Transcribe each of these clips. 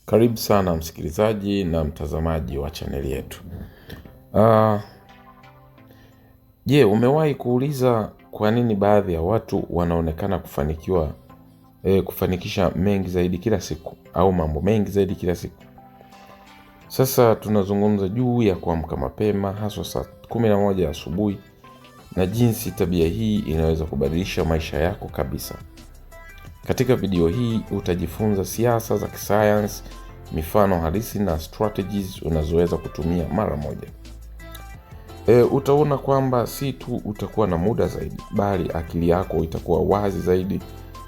Karibu sana msikilizaji na mtazamaji wa chaneli yetu. Uh, umewahi kuuliza kwa nini baadhi ya watu wanaonekana kufanikisha mengi zaidi kila siku au mambo mengi zaidi kila siku? Sasa tunazungumza juu ya kuamka mapema, haswa saa 11 asubuhi, na jinsi tabia hii inaweza kubadilisha maisha yako kabisa. Katika video hii utajifunza siasa za kisayansi, mifano halisi na strategies unazoweza kutumia mara moja. Utaona kwamba si tu utakuwa na muda zaidi, bali akili yako itakuwa wazi zaidi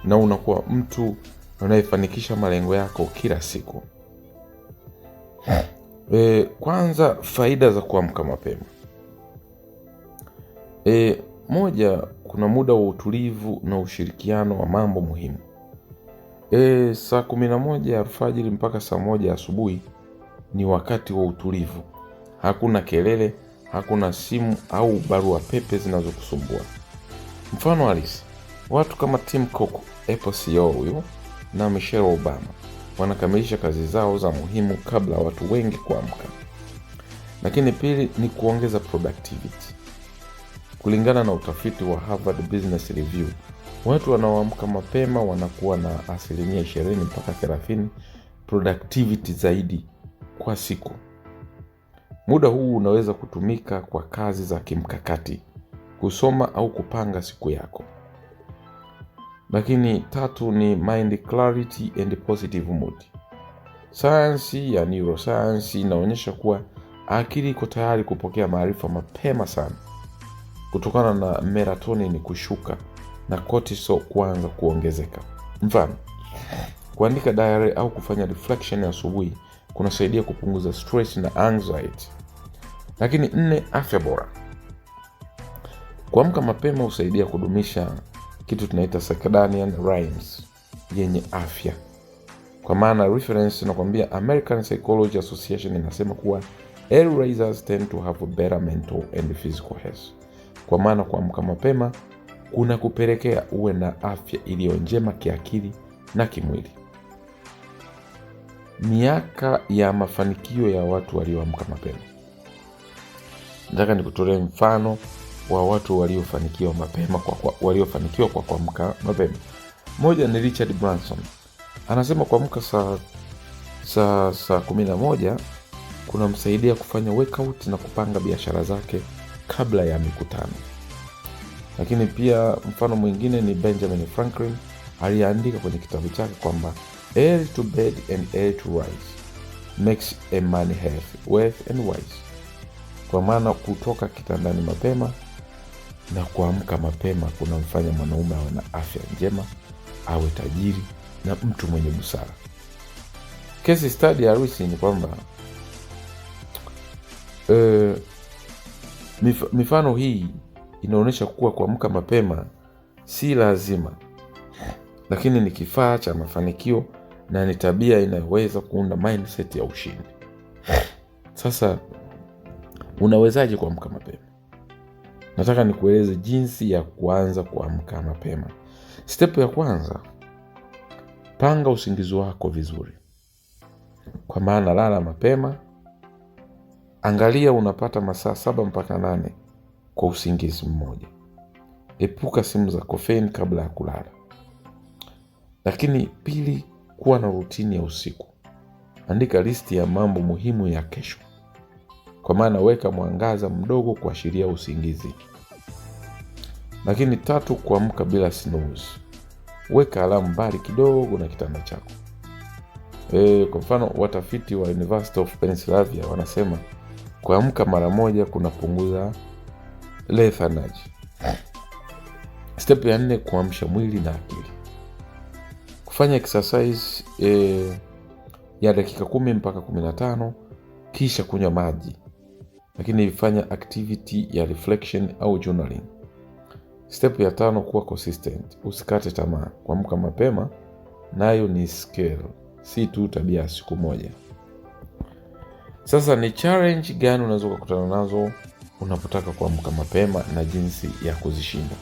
na unakuwa mtu unayefanikisha malengo yako kila siku. Kwanza, faida za kuamka mapema. Moja, kuna muda wa utulivu na ushirikiano wa mambo muhimu. Saa 11 alfajiri mpaka saa 1 asubuhi ni wakati wa utulivu. Hakuna kelele, hakuna simu au barua pepe zinazokusumbua. Mfano halisi, watu kama Tim Cook, Apple CEO huyo, na Michelle Obama wanakamilisha kazi zao za muhimu kabla watu wengi kuamka. Lakini pili ni kuongeza productivity. Kulingana na utafiti wa Harvard Business Review, watu wanaoamka mapema wanakuwa na 20% mpaka 30% productivity zaidi kwa siku. Muda huu unaweza kutumika kwa kazi za kimkakati, kusoma au kupanga siku yako. Lakini tatu ni mind clarity and positive mood. Sayansi ya neuroscience inaonyesha kuwa akili iko tayari kupokea maarifa mapema sana, kutokana na melatonin kushuka na cortisol kuanza kuongezeka. Mfano, kuandika diary au kufanya reflection asubuhi kunasaidia kupunguza stress na anxiety. Lakini 4, afya bora. Kuamka mapema husaidia kudumisha kitu tunaita circadian rhythms yenye afya. Kwa maana reference inakwambia American Psychology Association inasema kuwa early risers tend to have a better mental and physical health. Kwa maana kuamka mapema kuna kupelekea uwe na afya iliyo njema kiakili na kimwili. Miaka ya mafanikio ya watu walioamka mapema. Nataka nikutolee mfano wa watu waliofanikiwa kwa kuamka mapema. Moja ni Richard Branson. Anasema kuamka saa 11 kunamsaidia kufanya workout na kupanga biashara zake kabla ya mikutano. Lakini pia mfano mwingine ni Benjamin Franklin. Aliandika kwenye kitabu chake kwamba early to bed and early to rise makes a man healthy, wealthy and wise. Kwa maana kutoka kitandani mapema na kuamka mapema kunamfanya mwanaume awe na afya njema, awe tajiri na mtu mwenye busara. Case study ya Rusi ni kwamba mifano hii inaonyesha kuwa kuamka mapema si lazima, lakini ni kifaa cha mafanikio na ni tabia inayoweza kuunda mindset ya ushindi. Sasa unawezaje kuamka mapema? Nataka nikueleze jinsi ya kuanza kuamka mapema. Step ya kwanza, panga usingizi wako vizuri. Kwa maana lala mapema, angalia unapata masaa 7 mpaka 8 kwa usingizi mmoja. Epuka simu za caffeine kabla ya kulala. Lakini pili, kuwa na rutini ya usiku. Andika listi ya mambo muhimu ya kesho. Kwa maana weka mwangaza mdogo kuashiria usingizi. Lakini tatu, kuamka bila snooze. Weka alamu mbali kidogo na kitanda chako. Kwa mfano, watafiti wa University of Pennsylvania wanasema kuamka mara moja kunapunguza lethargy. Step ya 4, kuamsha mwili na akili. Kufanya exercise ya dakika 10 mpaka 15, kisha kunywa maji. Lakini fanya activity ya reflection au journaling. Step ya 5, kuwa consistent. Usikate tamaa. Kuamka mapema nayo ni skill, si tu tabia ya siku moja. Sasa ni challenge gani unaweza kukutana nazo unapotaka kuamka mapema na jinsi ya kuzishinda?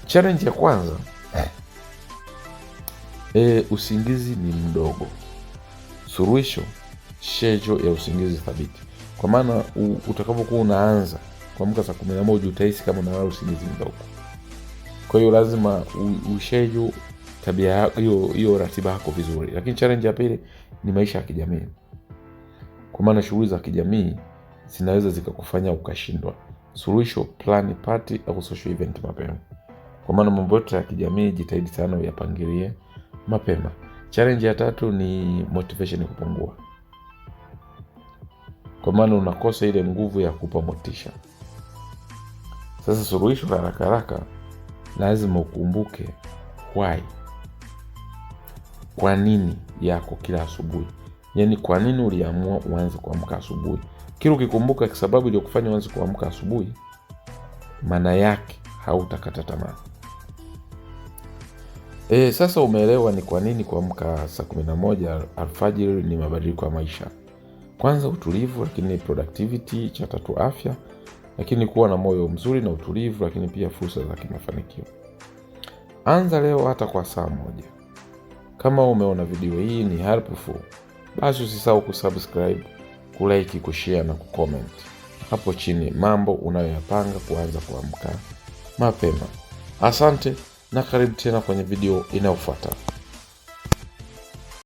Challenge ya kwanza, usingizi ni mdogo. Suluhisho, schedule ya usingizi thabiti. Kwa maana utakapokuwa unaanza kuamka saa 11 utahisi kama unalala usingizi mdogo. Kwa hiyo lazima uschedule tabia hiyo ratiba yako vizuri. Lakini challenge ya pili ni maisha ya kijamii. Kwa maana shughuli za kijamii zinaweza zikakufanya ukashindwa. Suluhisho, plan party au social event mapema. Kwa maana mambo yote ya kijamii jitahidi sana uyapangilie mapema. Challenge ya tatu ni motivation kupungua. Kwa maana unakosa ile nguvu ya kupa motisha. Sasa suluhisho la haraka lazima ukumbuke why. Kwa nini yako kila asubuhi? Yaani kwa nini uliamua uanze kuamka asubuhi? Kila ukikumbuka sababu iliyokufanya uanze kuamka asubuhi, maana yake hautakata tamaa. Sasa umeelewa ni kwa nini kuamka saa 11 alfajiri ni mabadiliko ya maisha. Kwanza utulivu, lakini productivity, cha tatu afya, lakini kuwa na moyo mzuri na utulivu, lakini pia fursa za kimafanikio. Anza leo hata kwa saa 1. Kama umeona video hii ni helpful, basi usisahau kusubscribe, kulike, kushare na kucomment hapo chini mambo unayoyapanga kuanza kuamka mapema. Asante na karibu tena kwenye video inayofuata.